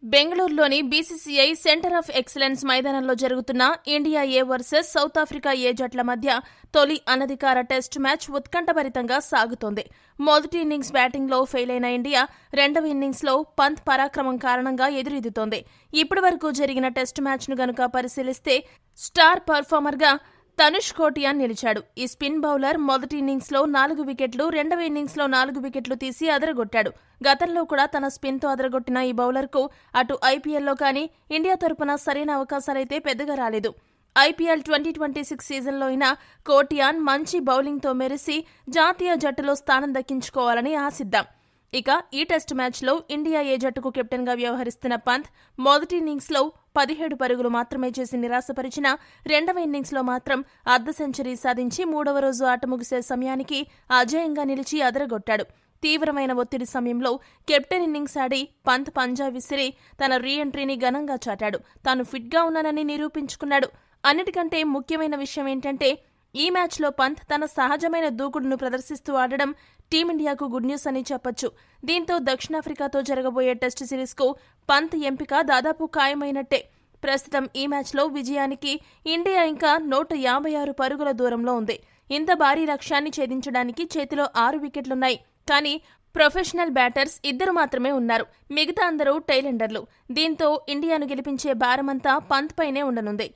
బెంగళూరులోని BCCI centre of excellence మైదానంలో జరుగుతున్న India A versus South Africa A జట్ల మధ్య తొలి అనధికార టెస్టు మ్యాచ్ ఉత్కంఠభరితంగా సాగుతోంది. మొదటి ఇన్నింగ్స్ బ్యాటింగ్లో ఫెయిల్ అయిన ఇండియా రెండవ ఇన్నింగ్స్లో పంత్ పరాక్రమం కారణంగా ఎదురెదుతోంది. ఇప్పటివరకు జరిగిన టెస్టు మ్యాచ్ను గనుక పరిశీలిస్తే స్టార్ పర్ఫార్మర్గా తనుష్ కోటియాన్ నిలిచాడు. ఈ స్పిన్ బౌలర్ మొదటి ఇన్నింగ్స్లో 4 వికెట్లు, రెండవ ఇన్నింగ్స్లో 4 వికెట్లు తీసి అదరగొట్టాడు. గతంలో కూడా తన స్పిన్తో అదరగొట్టిన ఈ బౌలర్కు అటు ఐపీఎల్లో కానీ ఇండియా తరపున సరైన అవకాశాలైతే పెద్దగా రాలేదు. ఐపీఎల్ 2026 సీజన్లో అయినా కోటియాన్ మంచి బౌలింగ్తో మెరిసి జాతీయ జట్టులో స్థానం దక్కించుకోవాలని ఆశిద్దాం. ఇక ఈ టెస్టు మ్యాచ్లో ఇండియా ఏ జట్టుకు కెప్టెన్గా వ్యవహరిస్తున్న పంత్ మొదటి ఇన్నింగ్స్లో 17 పరుగులు మాత్రమే చేసి నిరాశపరిచిన రెండవ ఇన్నింగ్స్లో మాత్రం అర్ధ సెంచరీ సాధించి మూడవ రోజు ఆట ముగిసే సమయానికి అజేయంగా నిలిచి అదరగొట్టాడు. తీవ్రమైన ఒత్తిడి సమయంలో కెప్టెన్ ఇన్నింగ్స్ ఆడి పంత్ పంజా విసిరి తన రీ ఎంట్రీని ఘనంగా చాటాడు. తాను ఫిట్గా ఉన్నానని నిరూపించుకున్నాడు. అన్నిటికంటే ముఖ్యమైన విషయం ఏంటంటే ఈ మ్యాచ్లో పంత్ తన సహజమైన దూకుడును ప్రదర్శిస్తూ ఆడడం టీమిండియాకు గుడ్ న్యూస్ అని చెప్పొచ్చు. దీంతో దక్షిణాఫ్రికాతో జరగబోయే టెస్టు సిరీస్కు పంత్ ఎంపిక దాదాపు ఖాయమైనట్టే. ప్రస్తుతం ఈ మ్యాచ్లో విజయానికి ఇండియా ఇంకా 156 పరుగుల దూరంలో ఉంది. ఇంత భారీ లక్ష్యాన్ని ఛేదించడానికి చేతిలో 6 వికెట్లున్నాయి. కానీ ప్రొఫెషనల్ బ్యాటర్స్ 2 మాత్రమే ఉన్నారు. మిగతా అందరూ టైలెండర్లు. దీంతో ఇండియాను గెలిపించే భారమంతా పంత్ పైనే ఉండనుంది.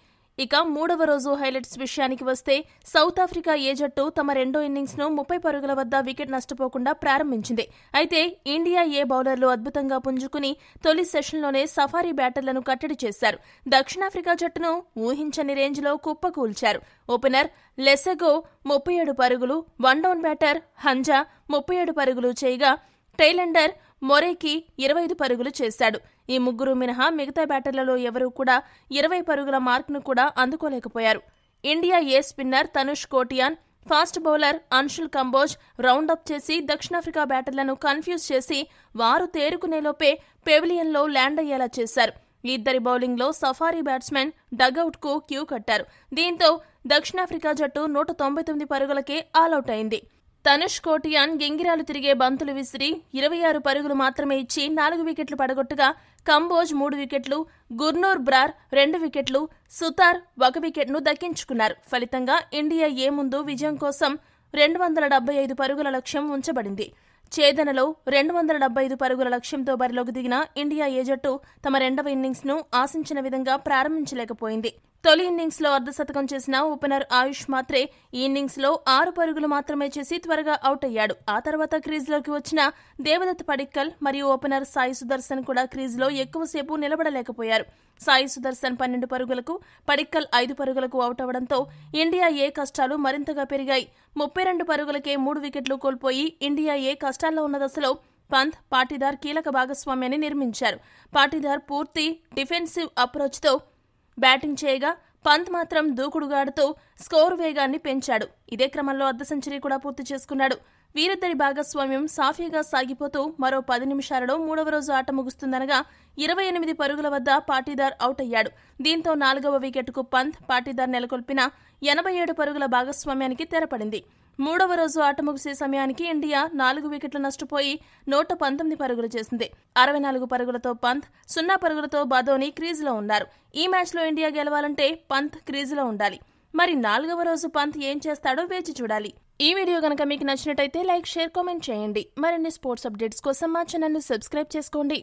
ఇక మూడవ రోజు హైలైట్స్ విషయానికి వస్తే సౌత్ ఆఫ్రికా ఏ జట్టు తమ రెండో ఇన్నింగ్స్ను 30 పరుగుల వద్ద వికెట్ నష్టపోకుండా ప్రారంభించింది. అయితే ఇండియా ఏ బౌలర్లు అద్భుతంగా పుంజుకుని తొలి సెషన్లోనే సఫారీ బ్యాటర్లను కట్టడి చేశారు. దక్షిణాఫ్రికా జట్టును ఊహించని రేంజ్లో కుప్పకూల్చారు. ఓపెనర్ లెసెగో 37 పరుగులు, వన్ డౌన్ బ్యాటర్ హంజా 37 పరుగులు చేయగా టైలెండర్ మొరేకి 25 పరుగులు చేశాడు. ఈ ముగ్గురు మినహా మిగతా బ్యాటర్లలో ఎవరూ కూడా 20 పరుగుల మార్క్ను కూడా అందుకోలేకపోయారు. India A spinner Tanush Kotian, fast bowler Anshul Kamboj round up చేసి దక్షిణాఫ్రికా బ్యాటర్లను కన్ఫ్యూజ్ చేసి వారు తేరుకునేలోపే పెవిలియన్లో ల్యాండ్ అయ్యేలా చేశారు. ఇద్దరి బౌలింగ్లో సఫారీ బ్యాట్స్మెన్ డగౌట్కు క్యూ కట్టారు. దీంతో దక్షిణాఫ్రికా జట్టు 199 పరుగులకే ఆలౌట్ అయింది. తనుష్ కోటియాన్ గింగిరాలు తిరిగే బంతులు విసిరి 26 పరుగులు మాత్రమే ఇచ్చి 4 వికెట్లు పడగొట్టగా కంబోజ్ 3 వికెట్లు, గుర్నూర్ బ్రార్ 2 వికెట్లు, సుతార్ 1 వికెట్ను దక్కించుకున్నారు. ఫలితంగా ఇండియా ఏ ముందు విజయం కోసం 275 పరుగుల లక్ష్యం ఉంచబడింది. ఛేదనలో 275 పరుగుల లక్ష్యంతో బరిలోకి దిగిన ఇండియా ఏ జట్టు తమ రెండవ ఇన్నింగ్స్ను ఆశించిన విధంగా ప్రారంభించలేకపోయింది. తొలి ఇన్నింగ్స్లో అర్ధశతకం చేసిన ఓపెనర్ ఆయుష్ మాత్రే ఈ ఇన్నింగ్స్లో 6 పరుగులు మాత్రమే చేసి త్వరగా అవుట్ అయ్యాడు. ఆ తర్వాత క్రీజ్లోకి వచ్చిన దేవదత్ పడిక్కల్ మరియు ఓపెనర్ సాయి సుదర్శన్ కూడా క్రీజ్లో ఎక్కువసేపు నిలబడలేకపోయారు. సాయి సుదర్శన్ 12 పరుగులకు, పడిక్కల్ 5 పరుగులకు అవుట్ అవడంతో ఇండియా ఏ కష్టాలు మరింతగా పెరిగాయి. 32 పరుగులకే 3 వికెట్లు కోల్పోయి ఇండియా ఏ కష్టాల్లో ఉన్న దశలో పంత్, పాటీదార్ కీలక భాగస్వామ్యాన్ని నిర్మించారు. పాటీదార్ పూర్తి డిఫెన్సివ్ అప్రోచ్తో బ్యాటింగ్ చేయగా పంత్ మాత్రం దూకుడుగాడుతూ స్కోరు వేగాన్ని పెంచాడు. ఇదే క్రమంలో అర్ధ సెంచరీ కూడా పూర్తి చేసుకున్నాడు. వీరిద్దరి భాగస్వామ్యం సాఫీగా సాగిపోతూ మరో 10 నిమిషాలలో మూడవ రోజు ఆట ముగుస్తుందనగా 28 పరుగుల వద్ద పాటీదార్ అవుట్ అయ్యాడు. దీంతో 4వ వికెట్కు పంత్, పాటీదార్ నెలకొల్పిన 87 పరుగుల భాగస్వామ్యానికి తెరపడింది. మూడవ రోజు ఆట ముగిసే సమయానికి ఇండియా 4 వికెట్లు నష్టపోయి 119 పరుగులు చేసింది. 64 పరుగులతో పంత్, 0 పరుగులతో బాదోని క్రీజులో ఉన్నారు. ఈ మ్యాచ్లో ఇండియా గెలవాలంటే పంత్ క్రీజులో ఉండాలి. మరి 4వ రోజు పంత్ ఏం చేస్తాడో వేచి చూడాలి. ఈ వీడియో గనక మీకు నచ్చినట్టయితే లైక్, షేర్, కామెంట్ చేయండి. మరిన్ని స్పోర్ట్స్ అప్డేట్స్ కోసం మా ఛానల్ను సబ్స్క్రైబ్ చేసుకోండి.